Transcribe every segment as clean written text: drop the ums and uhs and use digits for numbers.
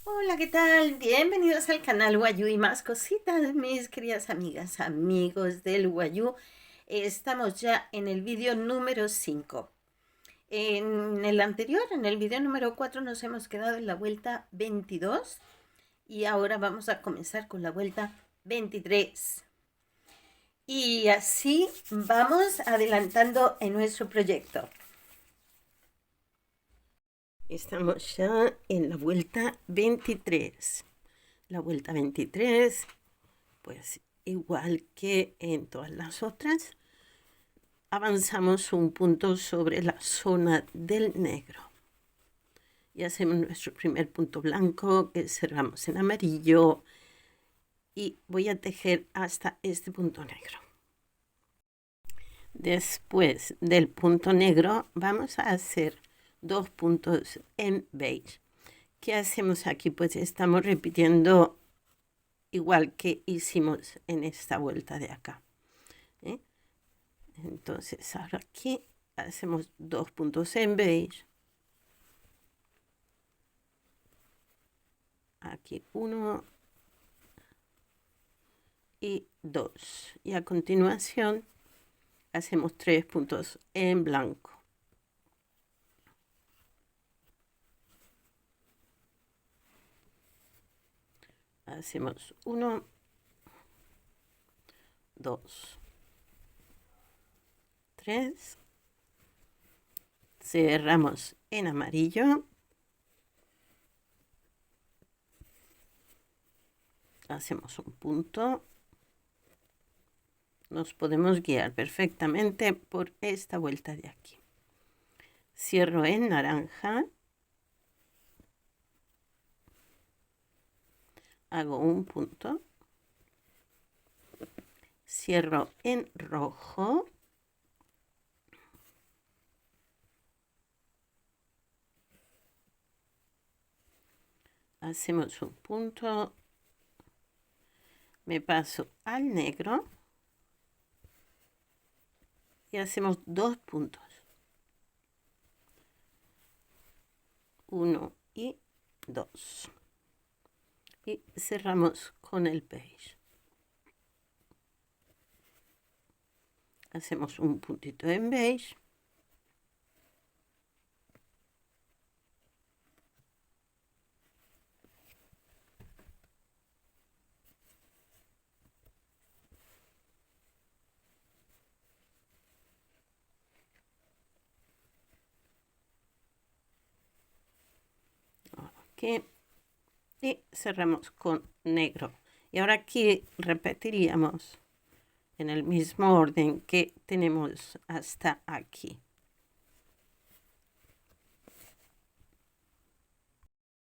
Hola, ¿qué tal? Bienvenidos al canal Wayuu y más cositas, mis queridas amigas, amigos del Wayuu. Estamos ya en el vídeo número 5. En el anterior, en el vídeo número 4, nos hemos quedado en la vuelta 22 y ahora vamos a comenzar con la vuelta 23. Y así vamos adelantando en nuestro proyecto. Estamos ya en la vuelta 23. La vuelta 23, pues igual que en todas las otras, avanzamos un punto sobre la zona del negro. Y hacemos nuestro primer punto blanco, que cerramos en amarillo, y voy a tejer hasta este punto negro. Después del punto negro vamos a hacer 2 puntos en beige. ¿Qué hacemos aquí? Pues estamos repitiendo igual que hicimos en esta vuelta de acá, ¿eh? Entonces ahora aquí hacemos 2 puntos en beige, aquí 1 y 2, y a continuación hacemos 3 puntos en blanco. Hacemos 1, 2, 3, cerramos en amarillo, hacemos un punto, nos podemos guiar perfectamente por esta vuelta de aquí. Cierro en naranja, hago un punto, cierro en rojo, hacemos un punto, me paso al negro y hacemos 2 puntos, 1 y 2, y cerramos con el beige. Hacemos un puntito en beige, aquí, y cerramos con negro. Y ahora aquí repetiríamos en el mismo orden que tenemos hasta aquí.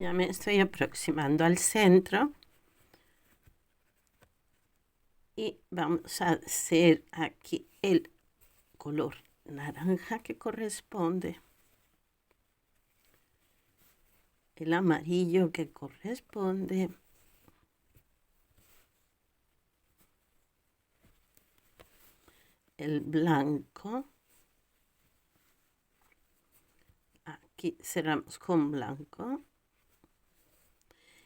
Ya me estoy aproximando al centro y vamos a hacer aquí el color naranja que corresponde, el amarillo que corresponde, el blanco, aquí cerramos con blanco,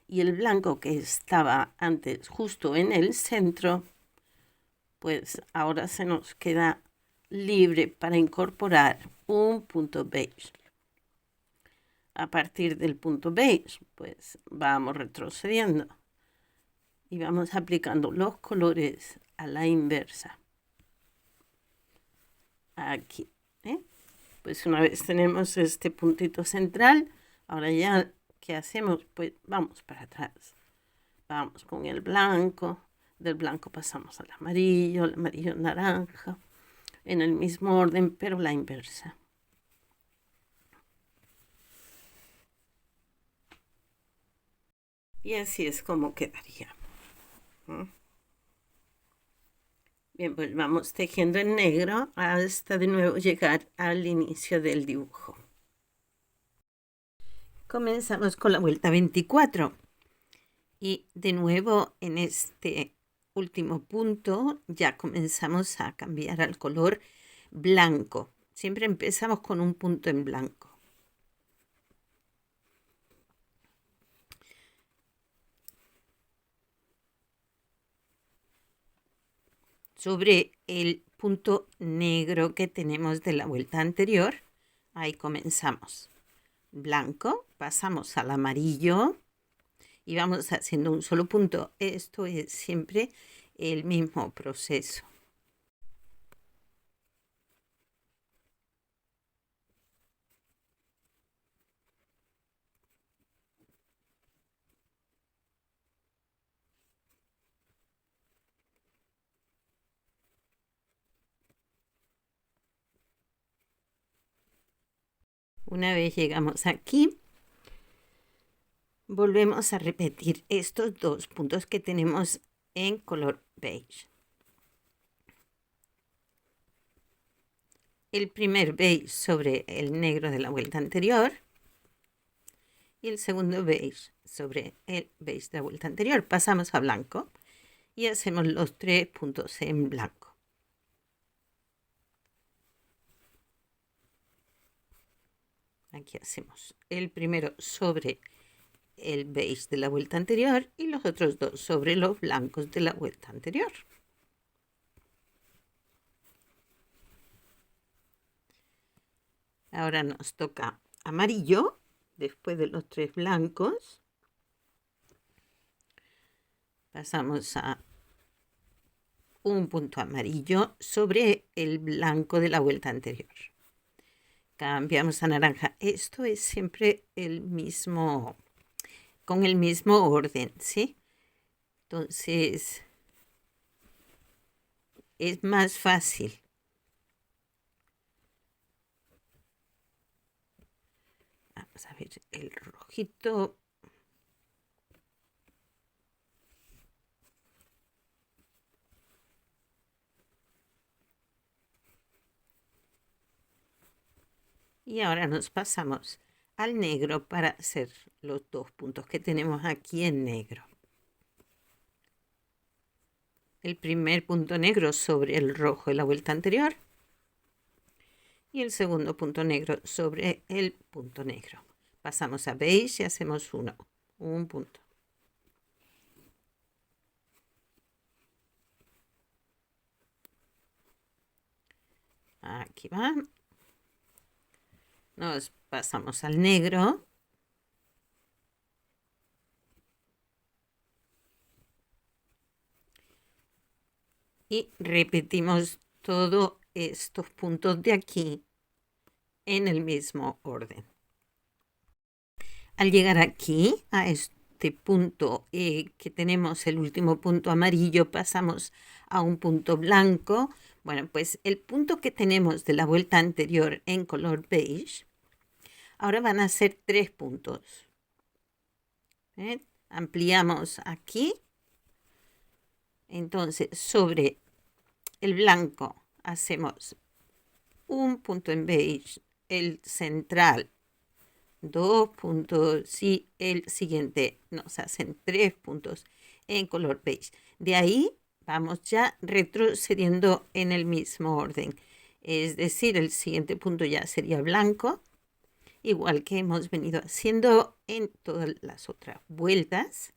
y el blanco que estaba antes justo en el centro, pues ahora se nos queda libre para incorporar un punto beige. A partir del punto beige, pues vamos retrocediendo y vamos aplicando los colores a la inversa. Aquí, ¿eh? Pues una vez tenemos este puntito central, ahora ya, ¿qué hacemos? Pues vamos para atrás. Vamos con el blanco, del blanco pasamos al amarillo, el amarillo naranja, en el mismo orden, pero la inversa. Y así es como quedaría. Bien, pues vamos tejiendo en negro hasta de nuevo llegar al inicio del dibujo. Comenzamos con la vuelta 24 y de nuevo en este último punto ya comenzamos a cambiar al color blanco. Siempre empezamos con un punto en blanco. sobre el punto negro que tenemos de la vuelta anterior. Ahí comenzamos. Blanco, pasamos al amarillo y vamos haciendo un solo punto. Esto es siempre el mismo proceso. Una vez llegamos aquí, volvemos a repetir estos dos puntos que tenemos en color beige. El primer beige sobre el negro de la vuelta anterior y el segundo beige sobre el beige de la vuelta anterior. Pasamos a blanco y hacemos los 3 puntos en blanco. Aquí hacemos el primero sobre el beige de la vuelta anterior y los otros dos sobre los blancos de la vuelta anterior. Ahora nos toca amarillo, después de los 3 blancos. Pasamos a un punto amarillo sobre el blanco de la vuelta anterior. Cambiamos a naranja. Esto es siempre el mismo, con el mismo orden, ¿sí? Entonces, es más fácil. Vamos a ver el rojito. Y ahora nos pasamos al negro para hacer los 2 puntos que tenemos aquí en negro. El primer punto negro sobre el rojo de la vuelta anterior y el segundo punto negro sobre el punto negro. Pasamos a beige y hacemos un punto. Aquí va. Nos pasamos al negro. Y repetimos todos estos puntos de aquí en el mismo orden. Al llegar aquí, a este punto que tenemos el último punto amarillo, pasamos a un punto blanco. Bueno, pues el punto que tenemos de la vuelta anterior en color beige, ahora van a ser 3 puntos. Ampliamos aquí. Entonces, sobre el blanco hacemos un punto en beige, el central 2 puntos y el siguiente nos hacen 3 puntos en color beige. De ahí vamos ya retrocediendo en el mismo orden. Es decir, el siguiente punto ya sería blanco, igual que hemos venido haciendo en todas las otras vueltas.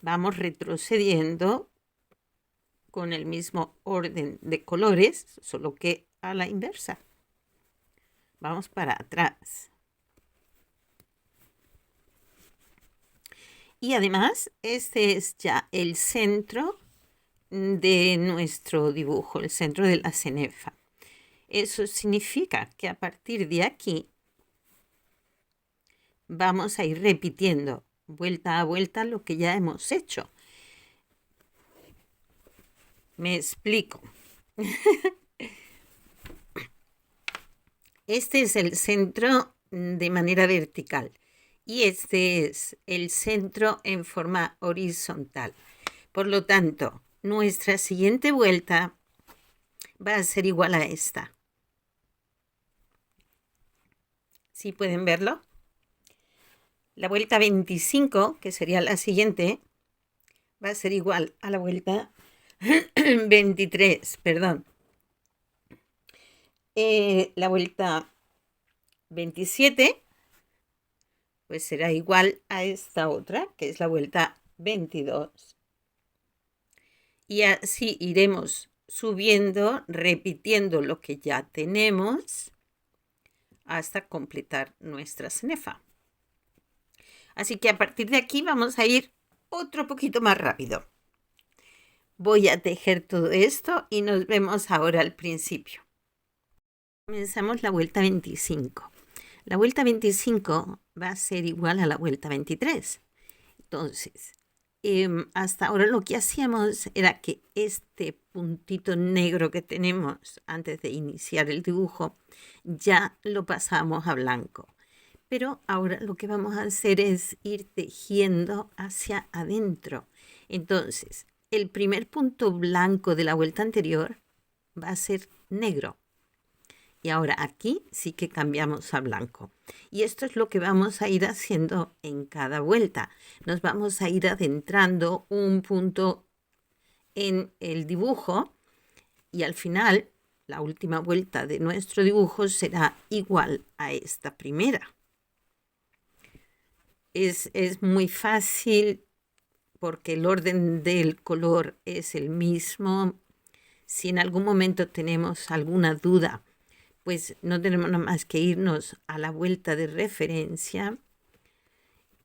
Vamos retrocediendo con el mismo orden de colores, solo que a la inversa. Vamos para atrás. Y además, este es ya el centro de nuestro dibujo, el centro de la cenefa. Eso significa que a partir de aquí vamos a ir repitiendo vuelta a vuelta lo que ya hemos hecho. Me explico. Este es el centro de manera vertical y este es el centro en forma horizontal. Por lo tanto, nuestra siguiente vuelta va a ser igual a esta. ¿Sí pueden verlo? La vuelta 25, que sería la siguiente, va a ser igual a la vuelta 23, perdón. La vuelta 27, pues será igual a esta otra, que es la vuelta 22. Y así iremos subiendo, repitiendo lo que ya tenemos hasta completar nuestra cenefa. Así que a partir de aquí vamos a ir otro poquito más rápido. Voy a tejer todo esto y nos vemos ahora al principio. Comenzamos la vuelta 25. La vuelta 25 va a ser igual a la vuelta 23. Entonces, hasta ahora lo que hacíamos era que este puntito negro que tenemos antes de iniciar el dibujo ya lo pasamos a blanco. Pero ahora lo que vamos a hacer es ir tejiendo hacia adentro. Entonces, el primer punto blanco de la vuelta anterior va a ser negro. Y ahora aquí sí que cambiamos a blanco. Y esto es lo que vamos a ir haciendo en cada vuelta. Nos vamos a ir adentrando un punto en el dibujo y al final la última vuelta de nuestro dibujo será igual a esta primera. Es muy fácil porque el orden del color es el mismo. Si en algún momento tenemos alguna duda, pues no tenemos nada más que irnos a la vuelta de referencia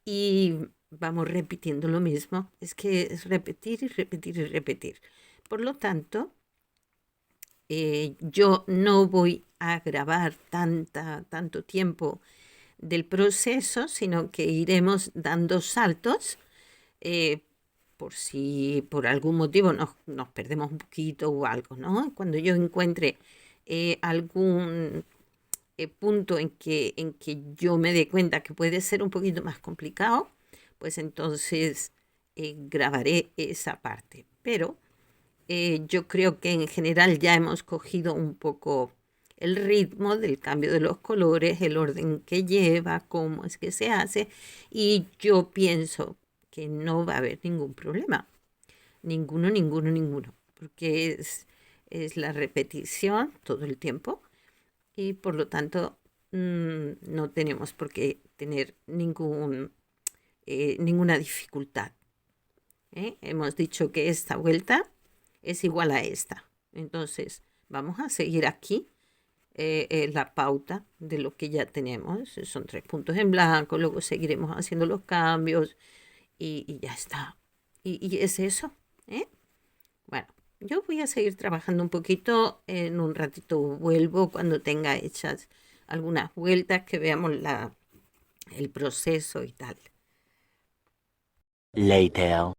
y vamos repitiendo lo mismo. Es que es repetir y repetir y repetir. Por lo tanto, yo no voy a grabar tanto tiempo del proceso, sino que iremos dando saltos por si por algún motivo nos perdemos un poquito o algo, ¿no? Cuando yo encuentre algún punto en que yo me dé cuenta que puede ser un poquito más complicado, pues entonces grabaré esa parte. Pero yo creo que en general ya hemos cogido un poco el ritmo del cambio de los colores, el orden que lleva, cómo es que se hace, y yo pienso que no va a haber ningún problema. Ninguno, porque es la repetición todo el tiempo y por lo tanto no tenemos por qué tener ninguna dificultad. Hemos dicho que esta vuelta es igual a esta. Entonces vamos a seguir aquí la pauta de lo que ya tenemos. Son 3 puntos en blanco, luego seguiremos haciendo los cambios y ya está. Y es eso. Bueno, yo voy a seguir trabajando un poquito. En un ratito vuelvo cuando tenga hechas algunas vueltas, que veamos el proceso y tal. Later.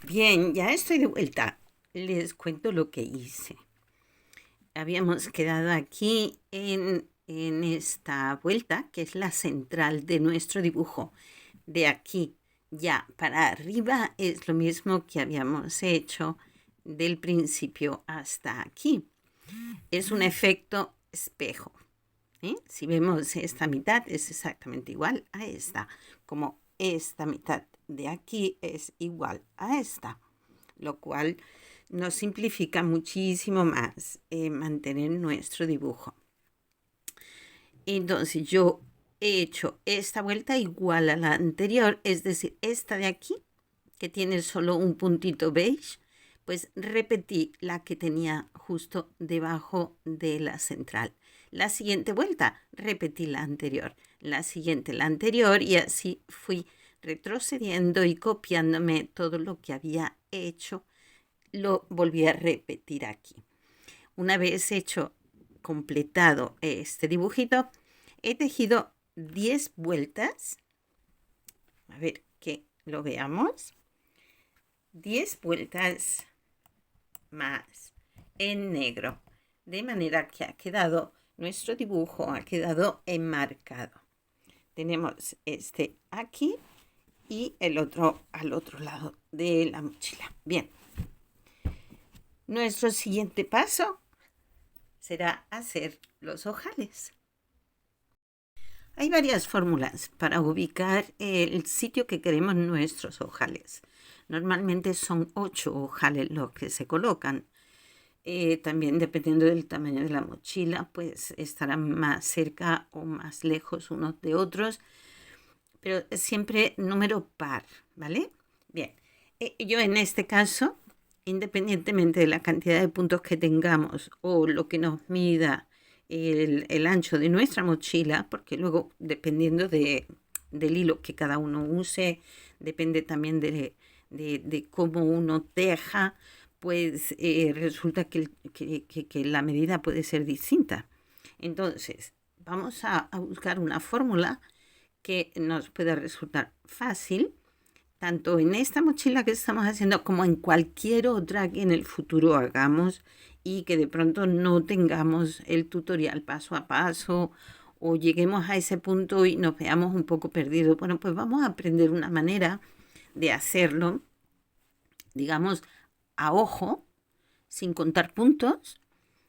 Bien, ya estoy de vuelta. Les cuento lo que hice. Habíamos quedado aquí en esta vuelta, que es la central de nuestro dibujo. De aquí ya para arriba es lo mismo que habíamos hecho del principio hasta aquí. Es un efecto espejo. Si vemos esta mitad es exactamente igual a esta, como esta mitad de aquí es igual a esta, lo cual nos simplifica muchísimo más mantener nuestro dibujo. Entonces yo he hecho esta vuelta igual a la anterior, es decir, esta de aquí, que tiene solo un puntito beige, pues repetí la que tenía justo debajo de la central. La siguiente vuelta repetí la anterior, la siguiente la anterior, y así fui retrocediendo y copiándome todo lo que había hecho. Lo volví a repetir aquí. Una vez hecho, completado este dibujito, he tejido 10 vueltas. A ver que lo veamos. 10 vueltas más en negro, de manera que ha quedado, nuestro dibujo ha quedado enmarcado. Tenemos este aquí y el otro al otro lado de la mochila. Bien. Nuestro siguiente paso será hacer los ojales. Hay varias fórmulas para ubicar el sitio que queremos nuestros ojales. Normalmente son 8 ojales los que se colocan. También dependiendo del tamaño de la mochila, pues estarán más cerca o más lejos unos de otros. Pero siempre número par, ¿vale? Bien, yo en este caso independientemente de la cantidad de puntos que tengamos o lo que nos mida el ancho de nuestra mochila, porque luego dependiendo del hilo que cada uno use, depende también de cómo uno teja, pues resulta que la medida puede ser distinta. Entonces, vamos a buscar una fórmula que nos pueda resultar fácil, tanto en esta mochila que estamos haciendo como en cualquier otra que en el futuro hagamos y que de pronto no tengamos el tutorial paso a paso o lleguemos a ese punto y nos veamos un poco perdidos. Bueno, pues vamos a aprender una manera de hacerlo, digamos, a ojo, sin contar puntos,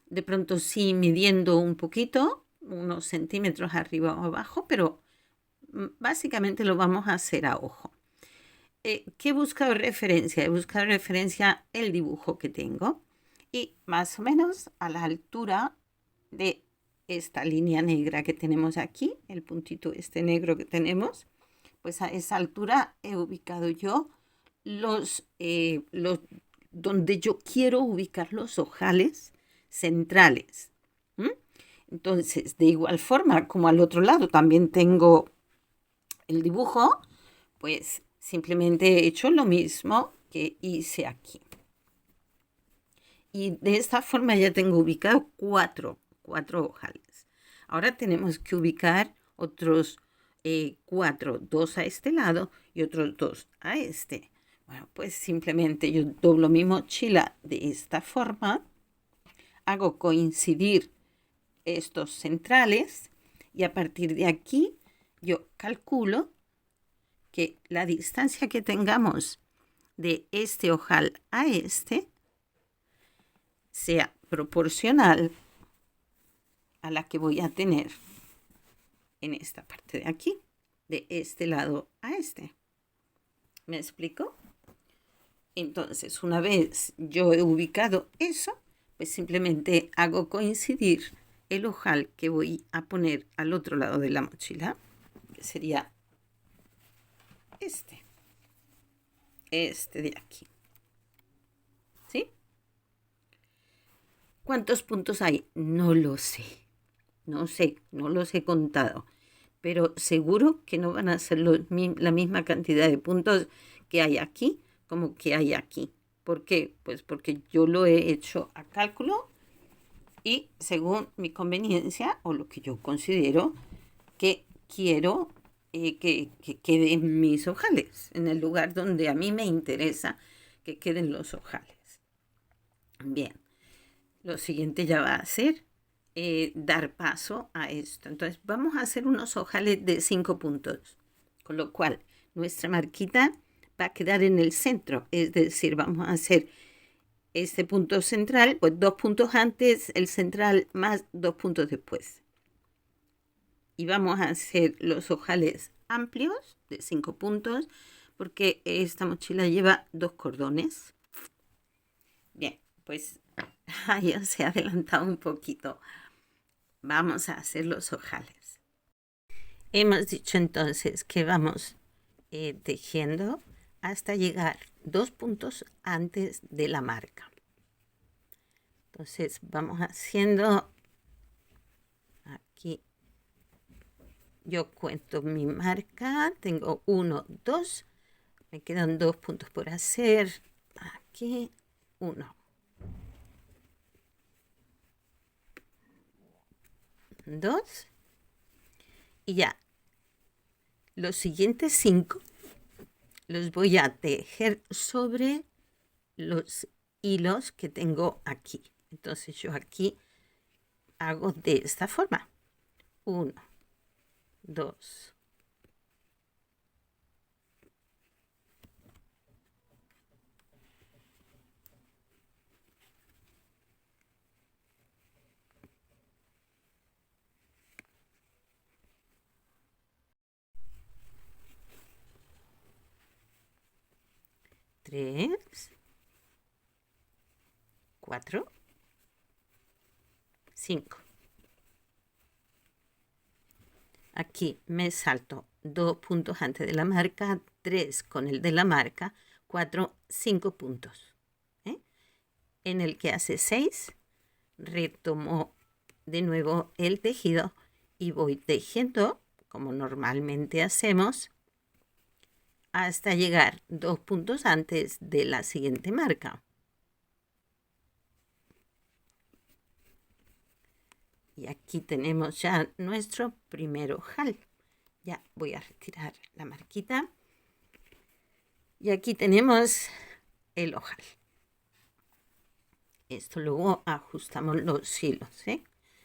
de pronto sí midiendo un poquito, unos centímetros arriba o abajo, pero básicamente lo vamos a hacer a ojo. ¿Qué he buscado referencia? He buscado referencia el dibujo que tengo y más o menos a la altura de esta línea negra que tenemos aquí, el puntito este negro que tenemos, pues a esa altura he ubicado yo los donde yo quiero ubicar los ojales centrales. Entonces, de igual forma como al otro lado también tengo el dibujo, pues simplemente he hecho lo mismo que hice aquí. Y de esta forma ya tengo ubicado cuatro ojales. Ahora tenemos que ubicar otros 4, 2 a este lado y otros 2 a este. Bueno, pues simplemente yo doblo mi mochila de esta forma, hago coincidir estos centrales y a partir de aquí yo calculo que la distancia que tengamos de este ojal a este sea proporcional a la que voy a tener en esta parte de aquí, de este lado a este. ¿Me explico? Entonces, una vez yo he ubicado eso, pues simplemente hago coincidir el ojal que voy a poner al otro lado de la mochila, que sería este de aquí. ¿Sí? ¿Cuántos puntos hay? No lo sé. No sé, no los he contado. Pero seguro que no van a ser la misma cantidad de puntos que hay aquí como que hay aquí. ¿Por qué? Pues porque yo lo he hecho a cálculo y según mi conveniencia o lo que yo considero que quiero que queden mis ojales, en el lugar donde a mí me interesa que queden los ojales. Bien, lo siguiente ya va a ser dar paso a esto. Entonces vamos a hacer unos ojales de 5 puntos, con lo cual nuestra marquita va a quedar en el centro, es decir, vamos a hacer este punto central, pues 2 puntos antes, el central más 2 puntos después. Y vamos a hacer los ojales amplios de 5 puntos, porque esta mochila lleva 2 cordones. Bien, pues ya se ha adelantado un poquito. Vamos a hacer los ojales. Hemos dicho entonces que vamos tejiendo hasta llegar 2 puntos antes de la marca. Entonces vamos haciendo aquí. Yo cuento mi marca, tengo 1, 2, me quedan 2 puntos por hacer. Aquí 1, 2 y ya. Los siguientes 5 los voy a tejer sobre los hilos que tengo aquí. Entonces yo aquí hago de esta forma. 1, 2, 3, 4, 5. Aquí me salto 2 puntos antes de la marca, 3 con el de la marca, 4, 5 puntos. En el que hace 6, retomo de nuevo el tejido y voy tejiendo como normalmente hacemos hasta llegar 2 puntos antes de la siguiente marca. Y aquí tenemos ya nuestro primer ojal. Ya voy a retirar la marquita. Y aquí tenemos el ojal. Esto luego ajustamos los hilos, ¿eh?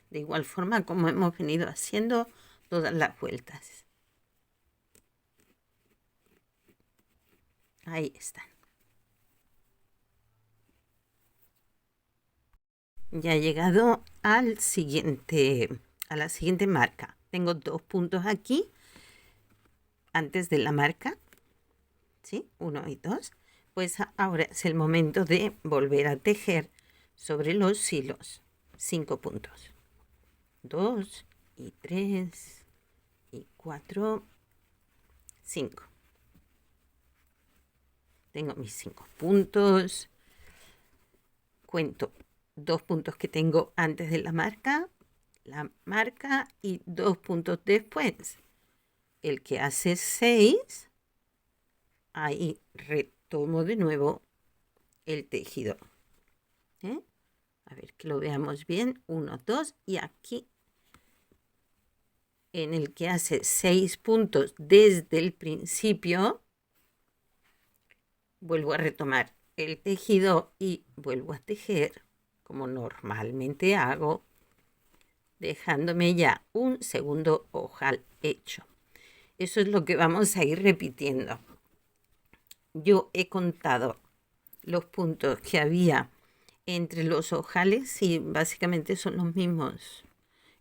De igual forma como hemos venido haciendo todas las vueltas. Ahí están. Ya he llegado a la siguiente marca. Tengo 2 puntos aquí antes de la marca, ¿sí? 1 y 2. Pues ahora es el momento de volver a tejer sobre los hilos 5 puntos. 2 y 3 y 4, 5. Tengo mis 5 puntos. Cuento 2 puntos que tengo antes de la marca y 2 puntos después. El que hace 6, ahí retomo de nuevo el tejido. A ver que lo veamos bien. 1, 2 y aquí en el que hace 6 puntos desde el principio, vuelvo a retomar el tejido y vuelvo a tejer como normalmente hago, dejándome ya un segundo ojal hecho. Eso es lo que vamos a ir repitiendo. Yo he contado los puntos que había entre los ojales y básicamente son los mismos.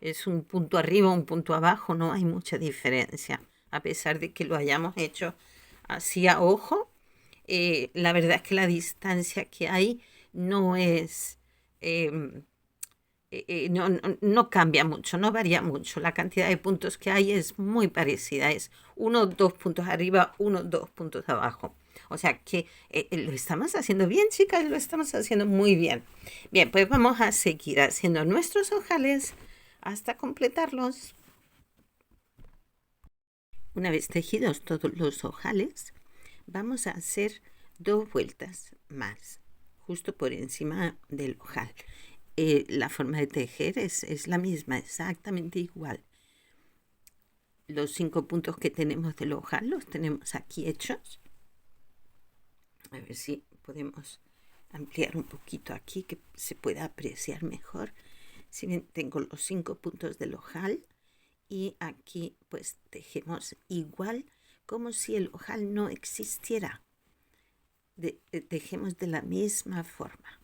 Es un punto arriba, un punto abajo, no hay mucha diferencia. A pesar de que lo hayamos hecho así a ojo, la verdad es que la distancia que hay no es... no cambia mucho, no varía mucho. La cantidad de puntos que hay es muy parecida. Es 1, 2 puntos arriba, 1, 2 puntos abajo. O sea que lo estamos haciendo bien, chicas, lo estamos haciendo muy bien. Bien, pues vamos a seguir haciendo nuestros ojales hasta completarlos. Una vez tejidos todos los ojales, vamos a hacer 2 vueltas más, justo por encima del ojal. La forma de tejer es la misma, exactamente igual. Los 5 puntos que tenemos del ojal los tenemos aquí hechos. A ver si podemos ampliar un poquito aquí, que se pueda apreciar mejor. Si bien tengo los 5 puntos del ojal y aquí pues tejemos igual como si el ojal no existiera. Tejemos de la misma forma,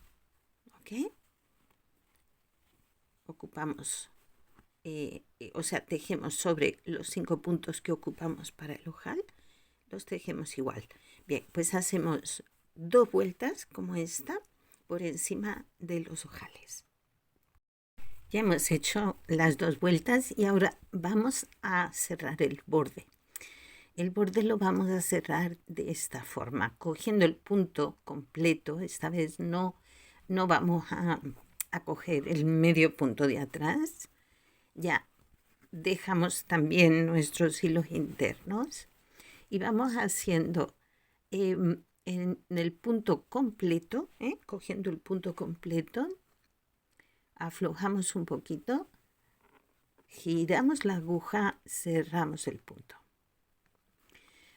¿ok? Ocupamos, o sea, tejemos sobre los 5 puntos que ocupamos para el ojal, los tejemos igual. Bien, pues hacemos 2 vueltas como esta por encima de los ojales. Ya hemos hecho las 2 vueltas y ahora vamos a cerrar el borde. El borde lo vamos a cerrar de esta forma, cogiendo el punto completo. Esta vez no vamos a coger el medio punto de atrás. Ya dejamos también nuestros hilos internos y vamos haciendo en el punto completo, cogiendo el punto completo, aflojamos un poquito, giramos la aguja, cerramos el punto.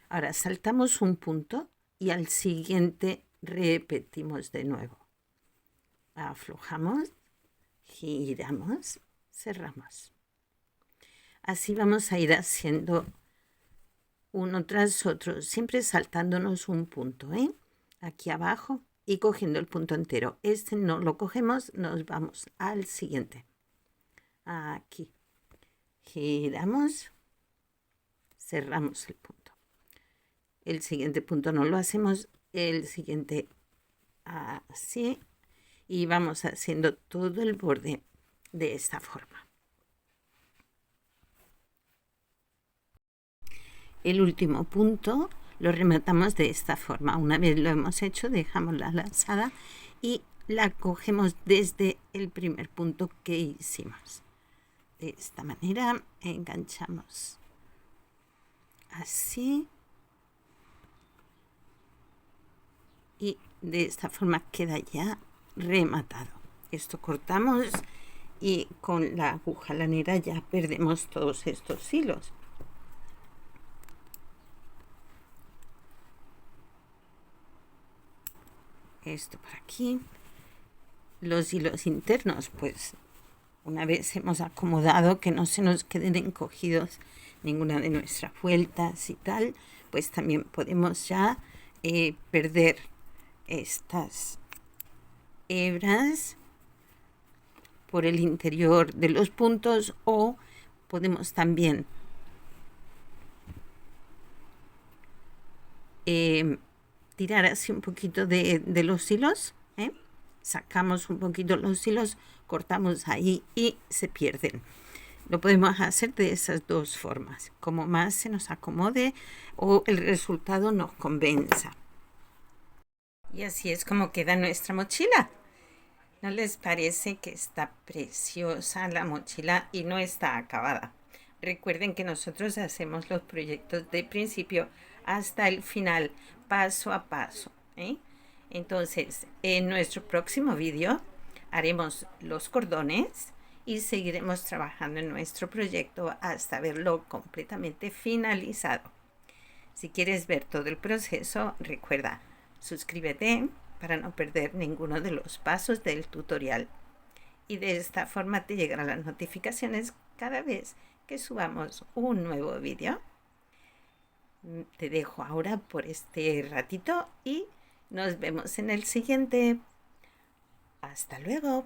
Ahora saltamos un punto y al siguiente repetimos de nuevo. Aflojamos, giramos, cerramos. Así vamos a ir haciendo uno tras otro, siempre saltándonos un punto, aquí abajo y cogiendo el punto entero. Este no lo cogemos, nos vamos al siguiente. Aquí. Giramos, cerramos el punto. El siguiente punto no lo hacemos, el siguiente así. Y vamos haciendo todo el borde de esta forma. El último punto lo rematamos de esta forma. Una vez lo hemos hecho, dejamos la lazada y la cogemos desde el primer punto que hicimos. De esta manera enganchamos así y de esta forma queda ya rematado. Esto cortamos y con la aguja lanera ya perdemos todos estos hilos. Esto por aquí. Los hilos internos, pues una vez hemos acomodado que no se nos queden encogidos ninguna de nuestras vueltas y tal, pues también podemos ya perder estas hebras por el interior de los puntos, o podemos también tirar así un poquito de los hilos, sacamos un poquito los hilos, cortamos ahí y se pierden. Lo podemos hacer de esas dos formas, como más se nos acomode o el resultado nos convenza. Y así es como queda nuestra mochila. ¿No les parece que está preciosa la mochila y no está acabada? Recuerden que nosotros hacemos los proyectos de principio hasta el final, paso a paso, Entonces, en nuestro próximo vídeo haremos los cordones y seguiremos trabajando en nuestro proyecto hasta verlo completamente finalizado. Si quieres ver todo el proceso, recuerda, suscríbete para no perder ninguno de los pasos del tutorial. Y de esta forma te llegarán las notificaciones cada vez que subamos un nuevo vídeo. Te dejo ahora por este ratito y nos vemos en el siguiente. Hasta luego.